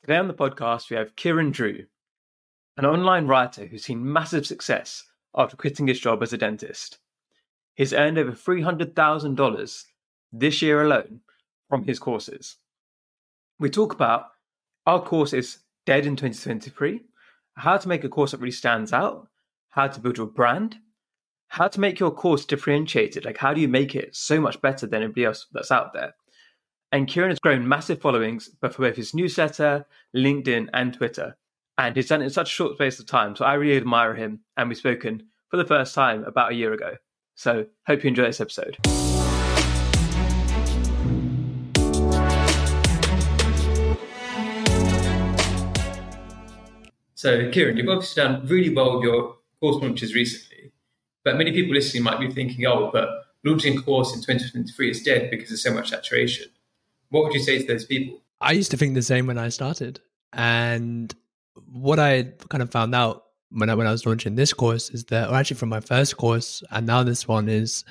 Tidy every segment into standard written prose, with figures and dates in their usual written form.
Today on the podcast, we have Kieran Drew, an online writer who's seen massive success after quitting his job as a dentist. He's earned over $300,000 this year alone from his courses. We talk about our course is dead in 2023, how to make a course that really stands out, how to build your brand, how to make your course differentiated, like how do you make it so much better than everybody else that's out there. And Kieran has grown massive followings, but for both his newsletter, LinkedIn, and Twitter. And he's done it in such a short space of time. So I really admire him. And we've spoken for the first time about a year ago. So hope you enjoy this episode. So Kieran, you've obviously done really well with your course launches recently. But many people listening might be thinking, oh, but launching a course in 2023 is dead because there's so much saturation. What would you say to those people? I used to think the same when I started. And what I kind of found out when I was launching this course is that, or actually from my first course and now this one, is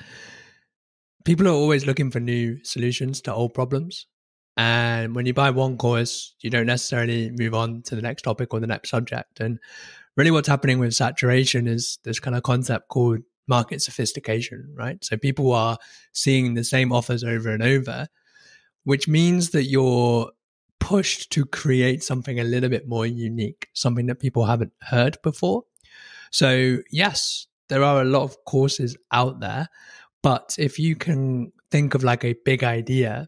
people are always looking for new solutions to old problems. And when you buy one course, you don't necessarily move on to the next topic or the next subject. And really what's happening with saturation is this kind of concept called market sophistication, right? So people are seeing the same offers over and over, which means that you're pushed to create something a little bit more unique, something that people haven't heard before. So yes, there are a lot of courses out there, but if you can think of like a big idea,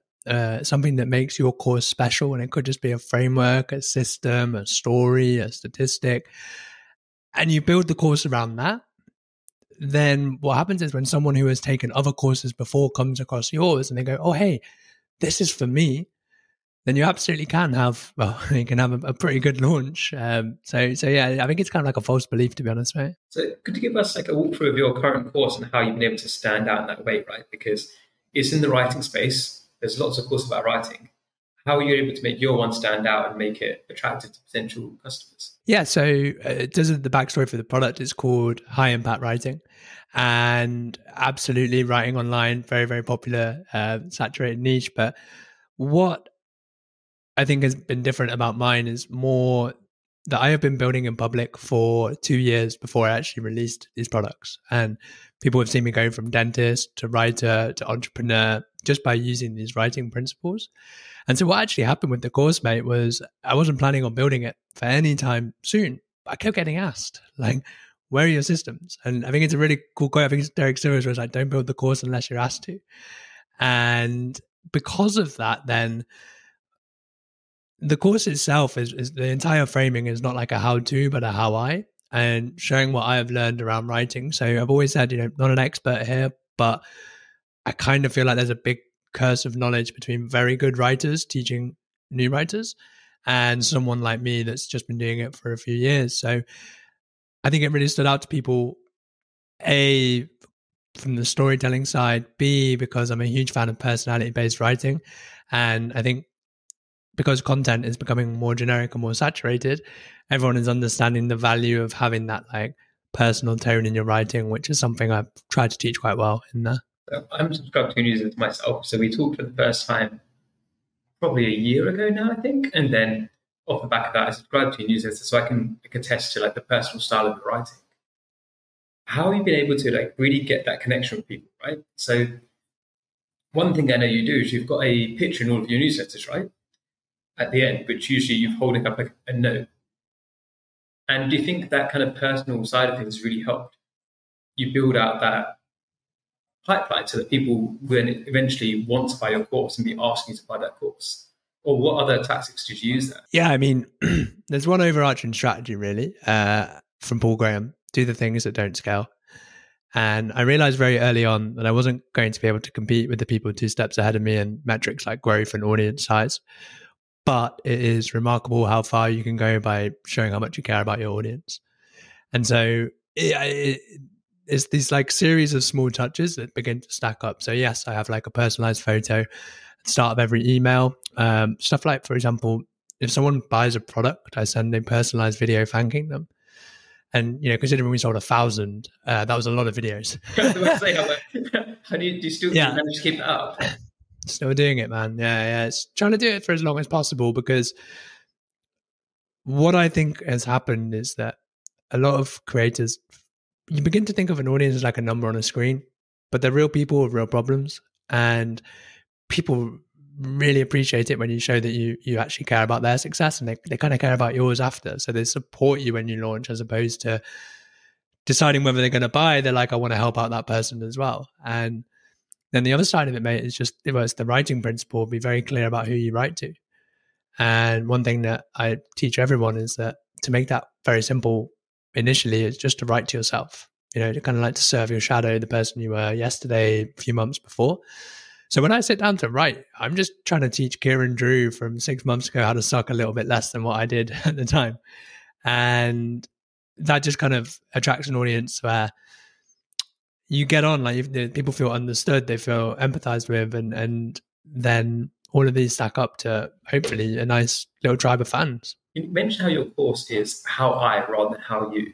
something that makes your course special, and it could just be a framework, a system, a story, a statistic, and you build the course around that, then what happens is when someone who has taken other courses before comes across yours and they go, oh, hey, this is for me, then you absolutely can have, you can have a pretty good launch. So yeah, I think it's kind of like a false belief, to be honest, right? So could you give us like a walkthrough of your current course and how you've been able to stand out in that way, right? Because it's in the writing space. There's lots of courses about writing. How are you able to make your one stand out and make it attractive to potential customers? Yeah, so the backstory for the product is called High Impact Writing. And absolutely writing online, very, very popular, saturated niche. But what I think has been different about mine is more that I have been building in public for 2 years before I actually released these products. And people have seen me go from dentist to writer to entrepreneur just by using these writing principles. And so what actually happened with the course, mate, was I wasn't planning on building it for any time soon. But I kept getting asked, like, where are your systems? And I think it's a really cool quote. I think it's Derek Sivers where it's like, don't build the course unless you're asked to. And because of that, then the course itself is the entire framing is not like a how-to, but a how-I, and showing what I have learned around writing. So I've always said, not an expert here, but I kind of feel like there's a big curse of knowledge between very good writers teaching new writers and someone like me that's just been doing it for a few years. So I think it really stood out to people, A, from the storytelling side, B, because I'm a huge fan of personality-based writing. And I think because content is becoming more generic and more saturated, everyone is understanding the value of having that like personal tone in your writing, which is something I've tried to teach quite well in there. I'm subscribed to a newsletter myself. So we talked for the first time probably a year ago now, I think. And then off the back of that, I subscribed to your newsletter so I can attest to like the personal style of the writing. How have you been able to like really get that connection with people, right? So one thing I know you do is you've got a picture in all of your newsletters, right? At the end, which usually you're holding up a note. And do you think that kind of personal side of things really helped you build out that pipeline so that people will eventually want to buy your course and be asking you to buy that course? Or what other tactics did you use there? Yeah, I mean, there's one overarching strategy really from Paul Graham: do the things that don't scale. And I realized very early on that I wasn't going to be able to compete with the people 2 steps ahead of me in metrics like growth and audience size. But it is remarkable how far you can go by showing how much you care about your audience. And so it's these like series of small touches that begin to stack up. So yes, I have like a personalized photo at the start of every email. Stuff like, for example, if someone buys a product, I send a personalized video thanking them. And, considering we sold 1,000, that was a lot of videos. How do you still manage to keep that up? Still doing it, man. Yeah. It's trying to do it for as long as possible because what I think has happened is that a lot of creators, you begin to think of an audience as like a number on a screen, but they're real people with real problems. And people really appreciate it when you show that you actually care about their success, and they kind of care about yours after. So they support you when you launch, as opposed to deciding whether they're going to buy. They're like, I want to help out that person as well. And then the other side of it, mate, is just, well, it's the writing principle. Be very clear about who you write to. And one thing that I teach everyone is that to make that very simple initially is just to write to yourself, to kind of like to serve your shadow, the person you were yesterday, a few months before. So when I sit down to write, I'm just trying to teach Kieran Drew from 6 months ago how to suck a little bit less than what I did at the time. And that just kind of attracts an audience where you get on, like people feel understood, they feel empathized with, and then all of these stack up to hopefully a nice little tribe of fans. You mentioned how your course is how I rather than how you.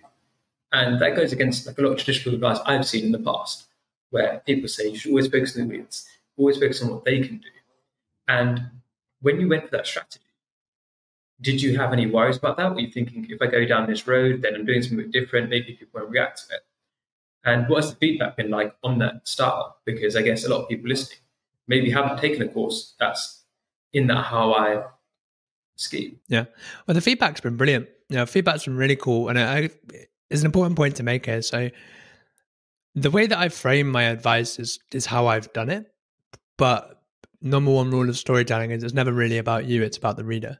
And that goes against like a lot of traditional advice I've seen in the past, where people say you should always focus on the audience, always focus on what they can do. And when you went for that strategy, did you have any worries about that? Were you thinking, if I go down this road, then I'm doing something different, maybe people won't react to it? And what's the feedback been like on that style? Because I guess a lot of people listening maybe haven't taken a course that's in that how I scheme. Yeah. Well, the feedback's been brilliant. Feedback's been really cool. And it's an important point to make here. So the way that I frame my advice is how I've done it. But number one rule of storytelling is it's never really about you, it's about the reader.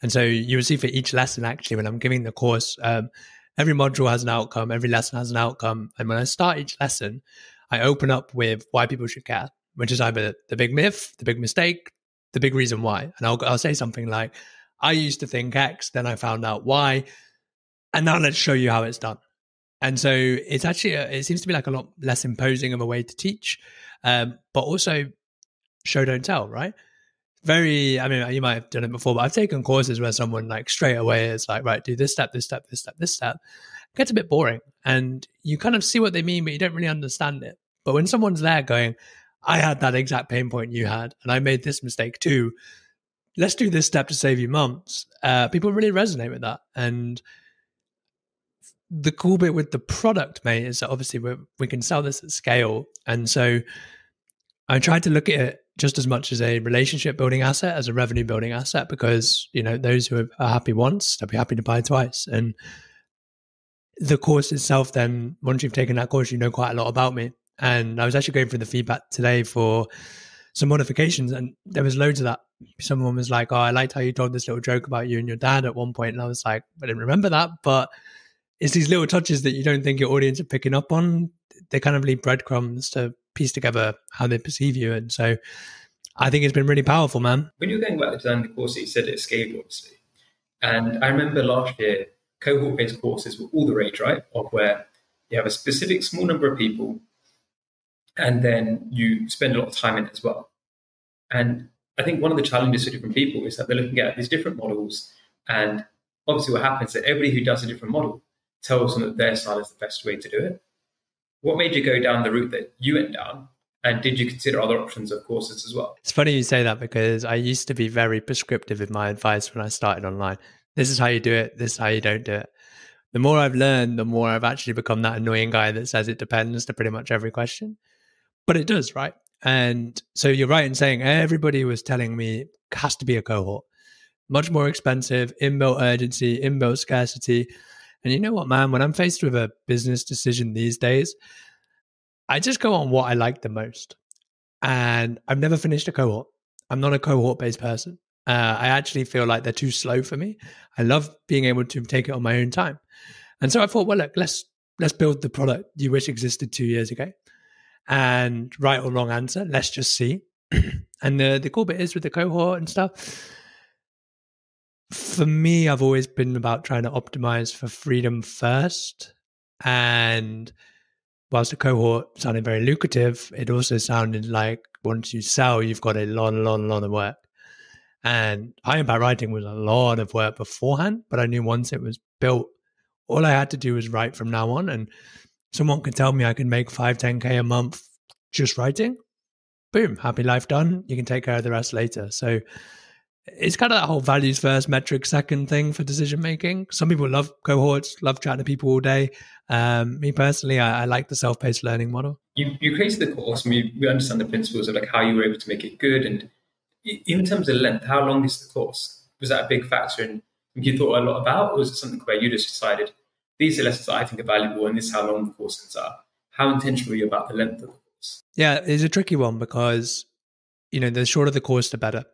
And so you will see for each lesson, actually, when I'm giving the course, every module has an outcome, every lesson has an outcome. And when I start each lesson, I open up with why people should care, which is either the big myth, the big mistake, the big reason why. And I'll say something like, I used to think X, then I found out Y, and now let's show you how it's done. And so it's actually, it seems to be like a lot less imposing of a way to teach, but also show, don't tell, right? I mean, you might have done it before, but I've taken courses where someone like straight away is like, right, do this step, this step, this step, this step. It gets a bit boring and you kind of see what they mean, but you don't really understand it. But when someone's there going, I had that exact pain point you had, and I made this mistake too, let's do this step to save you months. People really resonate with that. And the cool bit with the product, mate, is that obviously we can sell this at scale. And so I tried to look at it just as much as a relationship building asset as a revenue building asset, because, those who are happy once, they'll be happy to buy twice. And the course itself, then once you've taken that course, you know quite a lot about me. And I was actually going through the feedback today for some modifications, and there was loads of that. Someone was like, oh, I liked how you told this little joke about you and your dad at one point. And I was like, I didn't remember that, but it's these little touches that you don't think your audience are picking up on. They kind of leave breadcrumbs to piece together how they perceive you. And so I think it's been really powerful, man. When you were going back to design the course, you said it's scalable, obviously. And I remember last year, cohort-based courses were all the rage, right? Of where you have a specific small number of people, and then you spend a lot of time in it as well. And I think one of the challenges for different people is that they're looking at these different models. And obviously what happens is that everybody who does a different model tells them that their style is the best way to do it. What made you go down the route that you went down? And did you consider other options of courses as well? It's funny you say that, because I used to be very prescriptive in my advice when I started online. This is how you do it. This is how you don't do it. The more I've learned, the more I've actually become that annoying guy that says it depends to pretty much every question. But it does, right? And so you're right in saying everybody was telling me it has to be a cohort. Much more expensive, inbuilt urgency, inbuilt scarcity. And you know what, man? When I'm faced with a business decision these days, I just go on what I like the most. And I've never finished a cohort. I'm not a cohort-based person. I actually feel like they're too slow for me. I love being able to take it on my own time. And so I thought, well, look, let's build the product you wish existed 2 years ago. And right or wrong answer, let's just see. And the cool bit is with the cohort and stuff, for me, I've always been about trying to optimize for freedom first. And whilst the cohort sounded very lucrative, it also sounded like once you sell, you've got a lot of work. And high impact writing was a lot of work beforehand, but I knew once it was built, all I had to do was write from now on. And someone could tell me I could make 5-10K a month just writing. Boom, happy life done. You can take care of the rest later. So it's kind of that whole values first, metrics second thing for decision making. Some people love cohorts, love chatting to people all day. Me personally, I like the self-paced learning model. You created the course, and we understand the principles of like how you were able to make it good, and even in terms of length, how long is the course? Was that a big factor in you thought a lot about, or was it something where you just decided these are lessons that I think are valuable, and this is how long the courses are? How intentional were you about the length of the course? Yeah, it's a tricky one because the shorter the course, the better.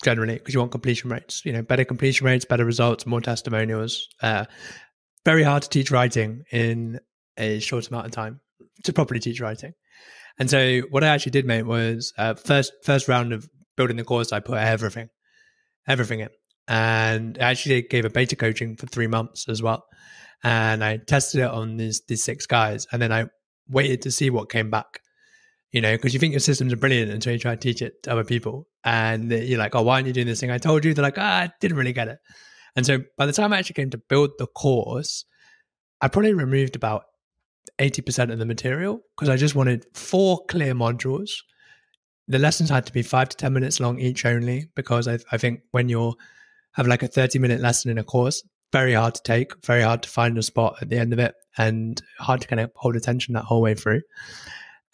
Generally, because you want completion rates. Better completion rates, better results, more testimonials. Very hard to teach writing in a short amount of time to properly teach writing. And so what I actually did, mate, was first round of building the course, I put everything in. And I actually gave a beta coaching for 3 months as well. And I tested it on these 6 guys. And then I waited to see what came back. Because you think your systems are brilliant until you try to teach it to other people. And you're like, oh, why aren't you doing this thing I told you? They're like, I didn't really get it. And so by the time I actually came to build the course, I probably removed about 80% of the material because I just wanted 4 clear modules. The lessons had to be 5 to 10 minutes long each only, because I think when you have like a 30-minute lesson in a course, very hard to take, very hard to find a spot at the end of it, and hard to kind of hold attention that whole way through.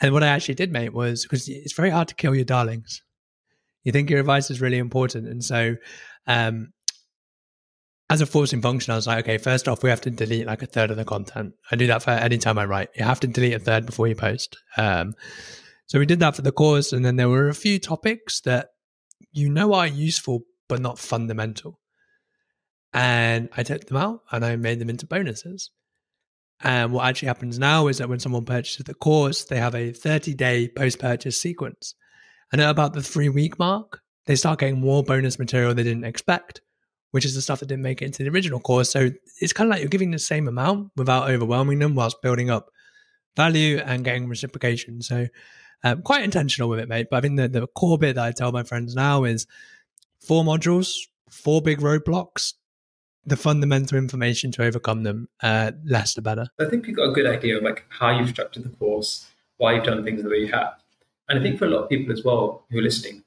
And what I actually did, mate, was because it's very hard to kill your darlings. You think your advice is really important. And so as a forcing function, I was like, okay, first off, we have to delete like a third of the content. I do that for any time I write. You have to delete a third before you post. So we did that for the course. And then there were a few topics that are useful, but not fundamental. And I took them out and I made them into bonuses. And what actually happens now is that when someone purchases the course, they have a 30-day post-purchase sequence. And at about the 3-week mark, they start getting more bonus material they didn't expect, which is the stuff that didn't make it into the original course. So it's kind of like you're giving the same amount without overwhelming them whilst building up value and getting reciprocation. So quite intentional with it, mate. But I think the core bit that I tell my friends now is 4 modules, 4 big roadblocks, the fundamental information to overcome them, less the better. I think you've got a good idea of like how you've structured the course, why you've done things the way you have. And I think for a lot of people as well who are listening,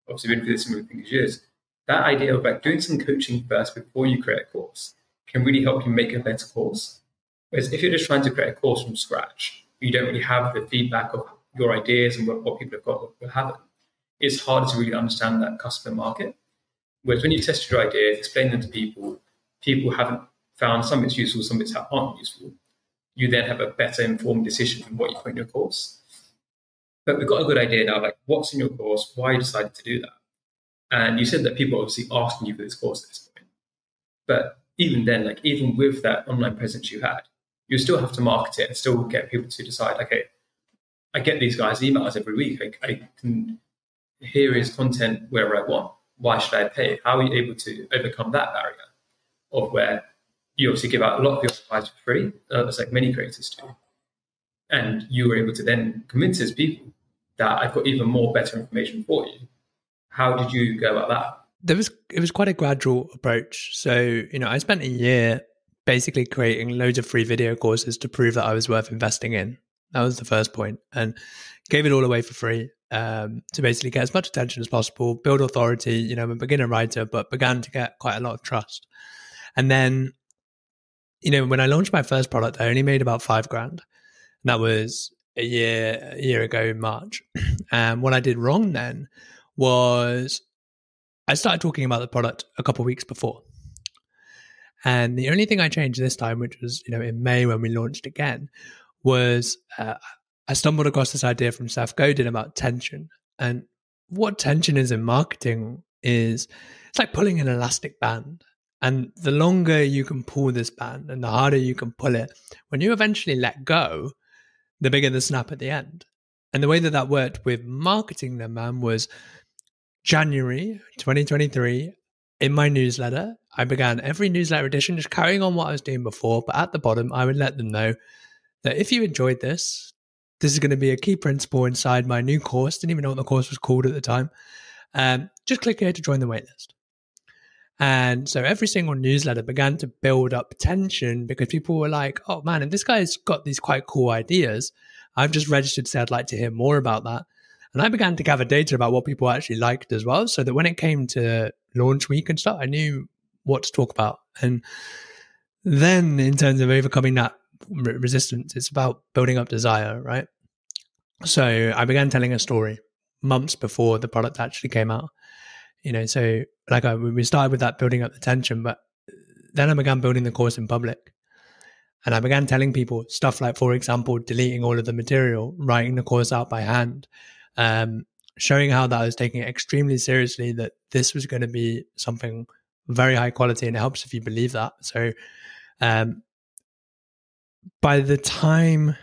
obviously been through this similar thing as yours, that idea of like doing some coaching first before you create a course can really help you make a better course. Whereas if you're just trying to create a course from scratch, you don't really have the feedback of your ideas and what people have got or haven't. It's harder to really understand that customer market. Whereas when you test your ideas, explain them to people haven't found some bits useful, some bits aren't useful. You then have a better informed decision from what you put in your course. But we've got a good idea now, like what's in your course, why you decided to do that. And you said that people are obviously asking you for this course at this point. But even then, like even with that online presence you had, you still have to market it and still get people to decide, okay, I get these guys emails every week. I can hear his content wherever I want. Why should I pay? How are you able to overcome that barrier of where you obviously give out a lot of your advice for free, as like many creators do. And you were able to then convince those people that I've got even more better information for you. How did you go about that? It was quite a gradual approach. So, I spent a year basically creating loads of free video courses to prove that I was worth investing in. That was the first point, and gave it all away for free to basically get as much attention as possible, build authority. I'm a beginner writer, but began to get quite a lot of trust. And then, when I launched my first product, I only made about $5,000. And that was a year ago in March. And what I did wrong then was I started talking about the product a couple of weeks before. And the only thing I changed this time, which was, in May when we launched again, was I stumbled across this idea from Seth Godin about tension. And what tension is in marketing is it's like pulling an elastic band. And the longer you can pull this band and the harder you can pull it, when you eventually let go, the bigger the snap at the end. And the way that worked with marketing then, man, was January 2023, in my newsletter, I began every newsletter edition just carrying on what I was doing before. But at the bottom, I would let them know that if you enjoyed this is going to be a key principle inside my new course. Didn't even know what the course was called at the time. Just click here to join the waitlist. And so every single newsletter began to build up tension because people were like, oh man, if this guy's got these quite cool ideas, I've just registered to say I'd like to hear more about that. And I began to gather data about what people actually liked as well, so that when it came to launch week and stuff, I knew what to talk about. And then in terms of overcoming that resistance, it's about building up desire, right? So I began telling a story months before the product actually came out. So like we started with that building up the tension, but then I began building the course in public. And I began telling people stuff like, for example, deleting all of the material, writing the course out by hand, showing how that I was taking it extremely seriously, that this was going to be something very high quality, and it helps if you believe that. So by the time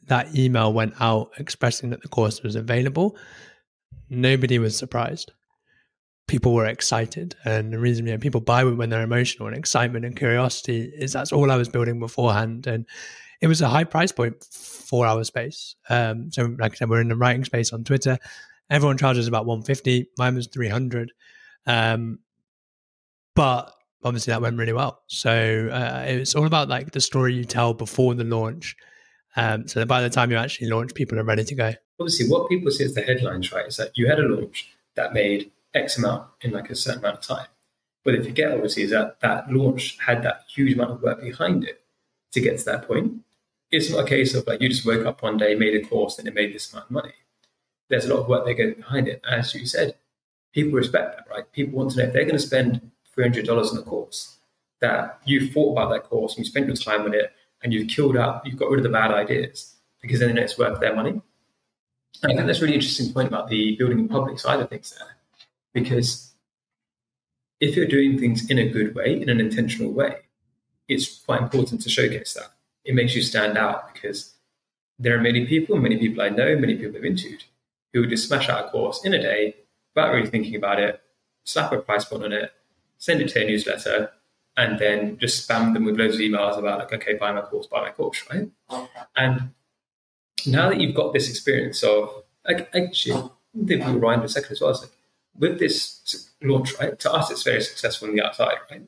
that email went out expressing that the course was available, nobody was surprised. People were excited. And the reason people buy when they're emotional, and excitement and curiosity is that's all I was building beforehand. And it was a high price point for our space. So like I said, we're in the writing space on Twitter. Everyone charges about $150. Mine was $300. But obviously that went really well. So it's all about like the story you tell before the launch. So that by the time you actually launch, people are ready to go. Obviously, what people see as the headlines, right, is that you had a launch that made X amount in like a certain amount of time. But if you get, obviously, is that launch had that huge amount of work behind it to get to that point. It's not a case of like you just woke up one day, made a course, and it made this amount of money. There's a lot of work that goes behind it. As you said, people respect that, right? People want to know if they're going to spend $300 on a course, that you thought about that course and you spent your time on it and you've got rid of the bad ideas because then it's worth their money. And I think that's a really interesting point about the building in public side of things there, because if you're doing things in a good way, in an intentional way, it's quite important to showcase that. It makes you stand out because there are many people I know, many people I've interviewed who would just smash out a course in a day without really thinking about it, slap a price point on it, send it to a newsletter, and then just spam them with loads of emails about like, okay, buy my course, right? And now that you've got this experience of, like, actually, I think we'll rewind a second as well. Like, with this launch, right? To us, it's very successful on the outside, right?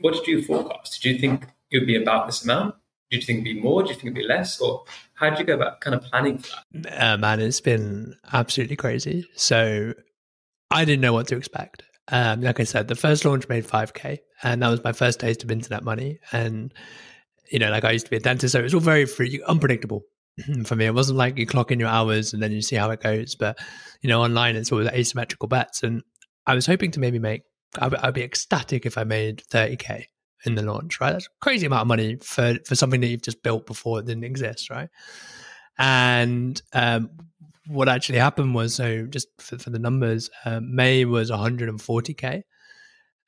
What did you forecast? Did you think it would be about this amount? Did you think it'd be more? Did you think it'd be less? Or how did you go about kind of planning for that? Man, it's been absolutely crazy. So I didn't know what to expect. Like I said, the first launch made $5,000, and that was my first taste of internet money. And like I used to be a dentist, so it was all very unpredictable for me. It wasn't like you clock in your hours and then you see how it goes. But online it's always asymmetrical bets, and I was hoping to maybe I'd be ecstatic if I made $30,000 in the launch. Right, that's a crazy amount of money for something that you've just built before it didn't exist. Right, and what actually happened was, so just for the numbers, May was $140,000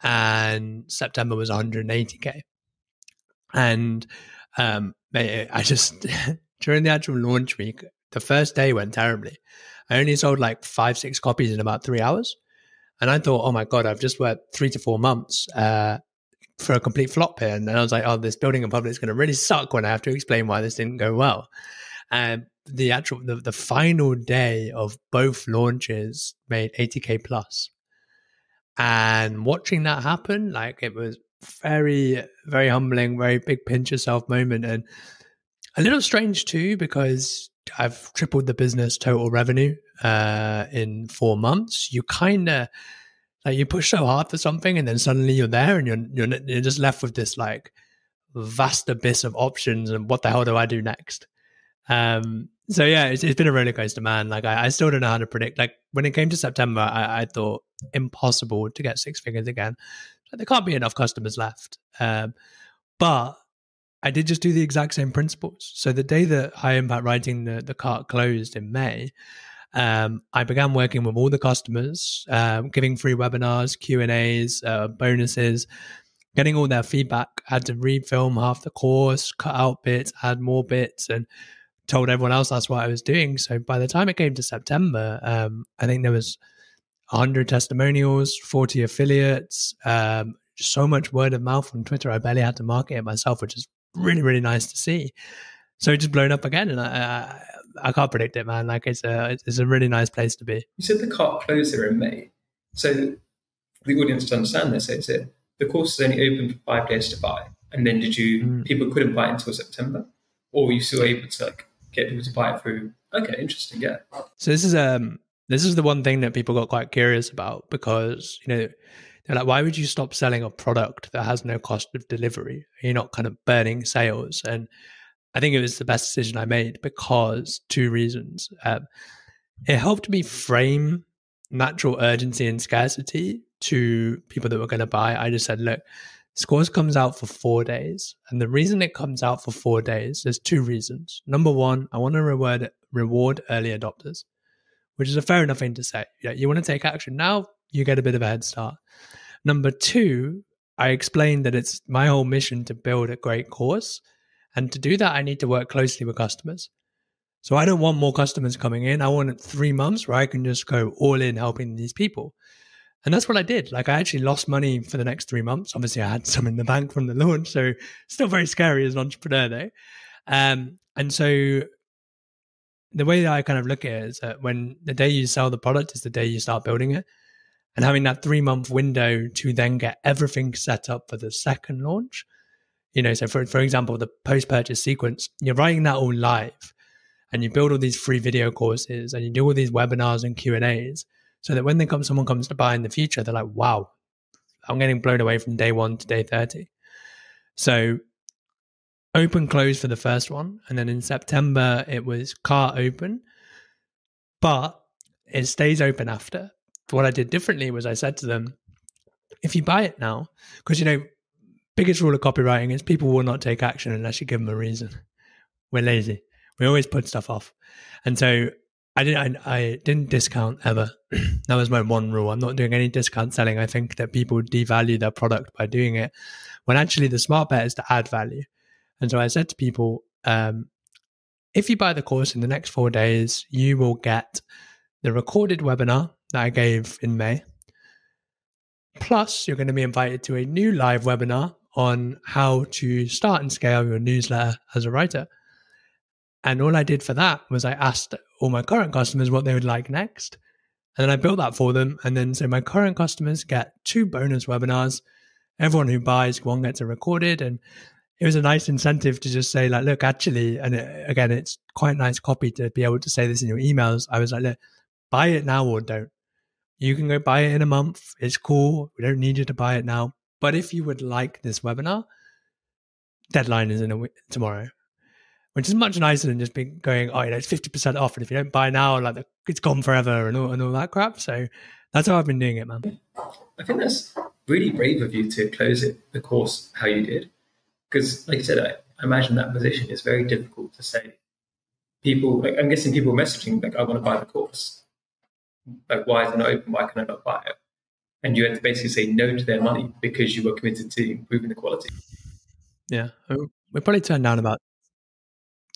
and September was $180,000. And I just, during the actual launch week, the first day went terribly. I only sold like 5-6 copies in about 3 hours. And I thought, oh my God, I've just worked 3 to 4 months for a complete flop here. And then I was like, oh, this building in public is going to really suck when I have to explain why this didn't go well. And the final day of both launches made $80,000 plus. And watching that happen, like, it was very, very humbling, very big pinch yourself moment, and a little strange too, because I've tripled the business total revenue in 4 months. You kind of like, you push so hard for something, and then suddenly you're there, and you're just left with this like vast abyss of options, and what the hell do I do next? So yeah, it's been a roller coaster, man. Like, I still don't know how to predict. Like, when it came to September, I thought impossible to get 6 figures again. Like, there can't be enough customers left. But I did just do the exact same principles. So the day that High Impact Writing, the cart closed in May, I began working with all the customers, giving free webinars, Q&As, bonuses, getting all their feedback. I had to refilm half the course, cut out bits, add more bits, and told everyone else that's what I was doing. So by the time it came to September, I think there was 100 testimonials, 40 affiliates, so much word of mouth on Twitter. I barely had to market it myself, which is really, really nice to see. So it just blown up again, and I can't predict it, man. Like, it's a really nice place to be. You said the cart closed there in May. So for the audience to understand this, it's it. The course is only open for 5 days to buy. And then people couldn't buy it until September? Or were you still able to like get people to buy it through Okay, interesting. Yeah. So this is the one thing that people got quite curious about, because they're like, why would you stop selling a product that has no cost of delivery? You're not kind of burning sales. And I think it was the best decision I made because two reasons. It helped me frame natural urgency and scarcity to people that were going to buy. I just said, look, Scores comes out for 4 days. And the reason it comes out for 4 days, there's two reasons. Number one, I want to reward early adopters, which is a fair enough thing to say. You want to take action now, you get a bit of a head start. Number two, I explained that it's my whole mission to build a great course. And to do that, I need to work closely with customers. So I don't want more customers coming in. I want 3 months where I can just go all in helping these people. And that's what I did. Like, I actually lost money for the next 3 months. Obviously, I had some in the bank from the launch, so still very scary as an entrepreneur though. And so the way that I kind of look at it is that when the day you sell the product is the day you start building it. And having that 3-month window to then get everything set up for the second launch. So for example, the post-purchase sequence, you're writing that all live. And you build all these free video courses and you do all these webinars and Q&As so that when someone comes to buy in the future, they're like, wow, I'm getting blown away from day 1 to day 30. So open, close for the first one. And then in September, it was cart open, but it stays open after. What I did differently was I said to them, if you buy it now, because, biggest rule of copywriting is people will not take action unless you give them a reason. We're lazy. We always put stuff off. And so I didn't discount ever. That was my one rule. I'm not doing any discount selling. I think that people devalue their product by doing it, when actually the smart bet is to add value. And so I said to people, if you buy the course in the next 4 days, you will get the recorded webinar that I gave in May. Plus, you're going to be invited to a new live webinar on how to start and scale your newsletter as a writer. And all I did for that was I asked all my current customers what they would like next. And then I built that for them. And then so my current customers get 2 bonus webinars. Everyone who buys one gets a recorded. And it was a nice incentive to just say, like, look, actually, and again, it's quite nice copy to be able to say this in your emails. I was like, look, buy it now or don't. You can go buy it in a month. It's cool. We don't need you to buy it now. But if you would like this webinar, deadline is tomorrow. Which is much nicer than just going, it's 50% off. And if you don't buy now, like, it's gone forever and all that crap. So that's how I've been doing it, man. I think that's really brave of you to close the course how you did. Because, like you said, I imagine that position is very difficult to say. People, like, I'm guessing people messaging, like, I want to buy the course. Like, why is it not open? Why can I not buy it? And you had to basically say no to their money because you were committed to improving the quality. Yeah. We probably turned down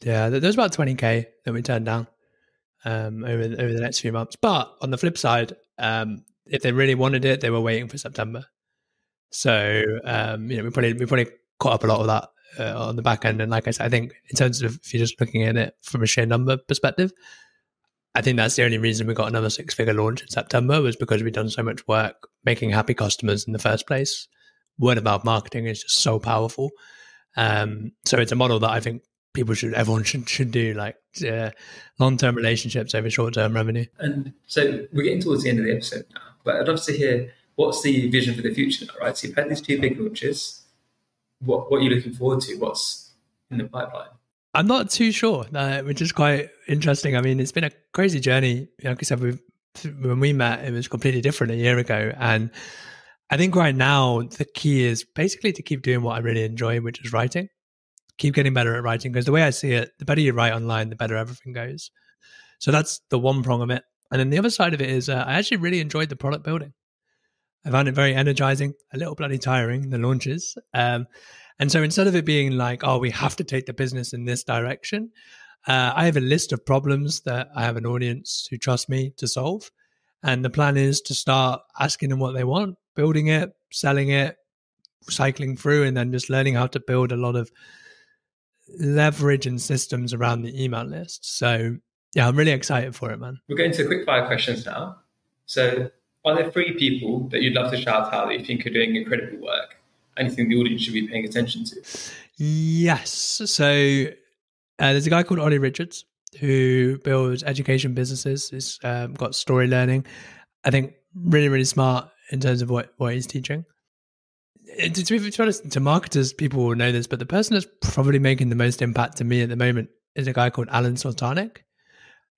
there's about 20K that we turned down over the next few months. But on the flip side, if they really wanted it, they were waiting for September. So we probably caught up a lot of that on the back end. And like I said, I think in terms of if you're just looking at it from a sheer number perspective, I think that's the only reason we got another 6-figure launch in September, was because we'd done so much work making happy customers in the first place. Word of mouth marketing is just so powerful. So it's a model that I think everyone should do, like long-term relationships over short-term revenue. And so we're getting towards the end of the episode now, but I'd love to hear what's the vision for the future now, right? So you've had these 2 big launches. What are you looking forward to? What's in the pipeline? I'm not too sure, which is quite interesting. I mean, it's been a crazy journey. Like I said, when we met, it was completely different a year ago. And I think right now, the key is basically to keep doing what I really enjoy, which is writing. Keep getting better at writing, because the way I see it, the better you write online, the better everything goes. So that's the one prong of it. And then the other side of it is I actually really enjoyed the product building. I found it very energizing, a little bloody tiring, the launches. And so instead of it being like, we have to take the business in this direction, I have a list of problems that I have an audience who trust me to solve. And the plan is to start asking them what they want, building it, selling it, cycling through, and then just learning how to build a lot of leverage and systems around the email list. So yeah, I'm really excited for it, man. We're going to quick fire questions now. So are there 3 people that you'd love to shout out that you think are doing incredible work? Anything the audience should be paying attention to? Yes. So there's a guy called Ollie Richards. who builds education businesses. He's got story learning. I think really, really smart in terms of what he's teaching. To be honest, to marketers, people will know this, but the person that's probably making the most impact to me at the moment is a guy called Alan Sultanic.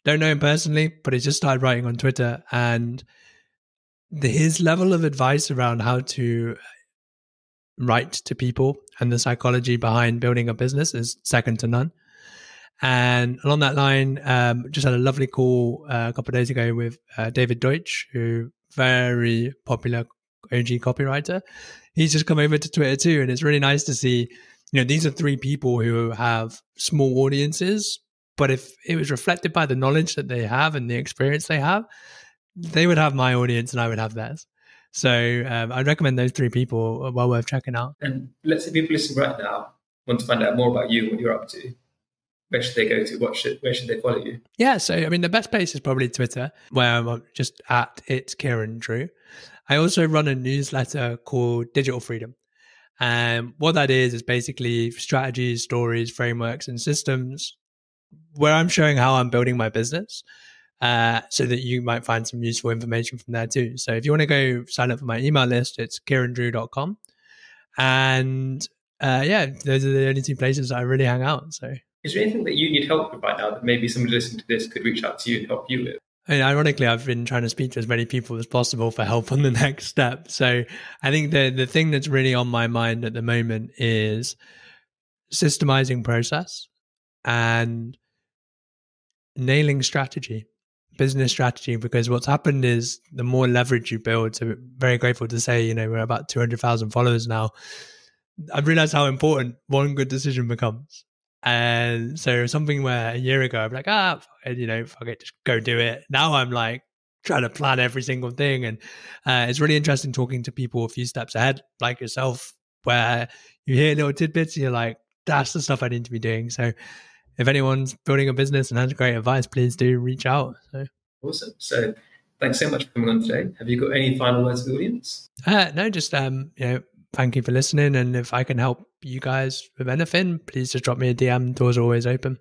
Don't know him personally, but he's just started writing on Twitter, and his level of advice around how to write to people and the psychology behind building a business is second to none. And along that line, just had a lovely call a couple of days ago with David Deutsch, who very popular OG copywriter. He's just come over to Twitter too, and it's really nice to see. These are three people who have small audiences, but if it was reflected by the knowledge that they have and the experience they have, they would have my audience and I would have theirs. So I'd recommend those three people. Well worth checking out. And let's say people listening right now want to find out more about you, what you're up to. Where should they go to? Where should they follow you? Yeah, so the best place is probably Twitter, where I'm just at It's Kieran Drew. I also run a newsletter called Digital Freedom. And what that is basically strategies, stories, frameworks, and systems where I'm showing how I'm building my business, so that you might find some useful information from there too. So if you want to go sign up for my email list, it's kierandrew.com. And those are the only two places I really hang out. So is there anything that you need help with right now that maybe somebody listening to this could reach out to you and help you with? Ironically, I've been trying to speak to as many people as possible for help on the next step. So I think the thing that's really on my mind at the moment is systemizing process and nailing strategy, business strategy, because what's happened is the more leverage you build, so very grateful to say, we're about 200,000 followers now. I've realized how important one good decision becomes. And so something where a year ago I'm like, fuck it, just go do it. Now I'm like trying to plan every single thing. And it's really interesting talking to people a few steps ahead, like yourself, where you hear little tidbits and you're like, that's the stuff I need to be doing. So if anyone's building a business and has great advice, please do reach out. So awesome. So thanks so much for coming on today. Have you got any final words for the audience? No, just thank you for listening. And if I can help you guys with anything, please just drop me a DM. Doors are always open.